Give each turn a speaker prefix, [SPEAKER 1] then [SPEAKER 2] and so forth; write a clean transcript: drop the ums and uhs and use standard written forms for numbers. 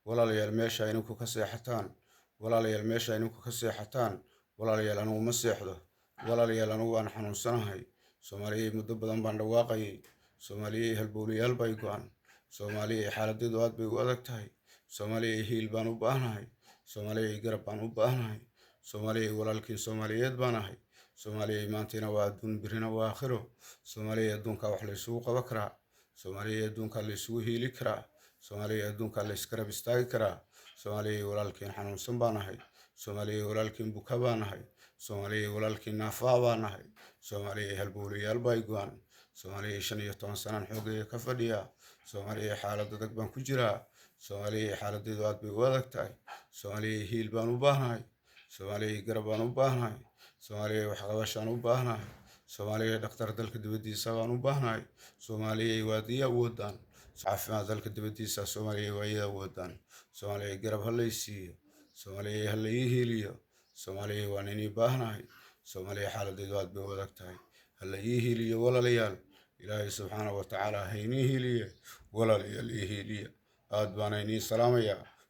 [SPEAKER 1] walaalayaal meesha ininku ka seexataan, walaalayaal meesha ininku ka seexataan, walaalayaal anugu ma seexdo, walaalayaal anugu waan xanuunsanahay. Soomaaliyey muddo badan baan dhawaaqayay, soomaaliyey halbowlayaal bay go'an, soomaaliyey xaaladeedu aad bay u adag tahay, soomaaliyey hiil baan u baahnahay, soomaaliyey garab baan u baahnahay, soomaaliyey walaalkiin soomaaliyeed baan ahay, soomaaliyey maantiina waa adduun birina waa aakhiro, soomaaliyey adduunka wax la isugu qaban karaa, soomaaliyey adduunka la isugu hiili karaa, soomaaliyey adduunka la iskarab istaagi karaa, soomaaliyey walaalkiin xanuunsan baan ahay, soomaaliyey walaalkiin buka baan ahay, soomaaliyey walaalkiin naafaa baan ahay, soomaaliyey halbowlayaal bay go'an, soomaaliyey 15 sanaan xoogaya ka fadhiyaa, soomaaliyey xaalad adag baan ku jiraa, soomaaliyey xaaladeedu aad bay u adag tahay, soomaaliyey hiil baan u baahnahay, soomaaliyey garab baan u baahnahay, soomaaliyey waxqabashaan u baahnahay, soomaaliyey dhakhtar dalka dibaddiisa baan u baahnahay, soomaaliyey waad ii awoodaan, caafimaad dalka dibaddiisa, soomaaliyey waa ii awoodaan, soomaaliyey garab ha lay siiyo, soomaaliyey ha la ii hiiliyo, soomaaliyey waan inii baahnahay, soomaaliyey xaaladeedu aad bay u adag tahay, ha la ii hiiliyo walaalayaal, ilaahay subxaanahu wa tacaala ha inii hiiliye, walaalayaal ii hiiliya, aad baana inii salaamayaa.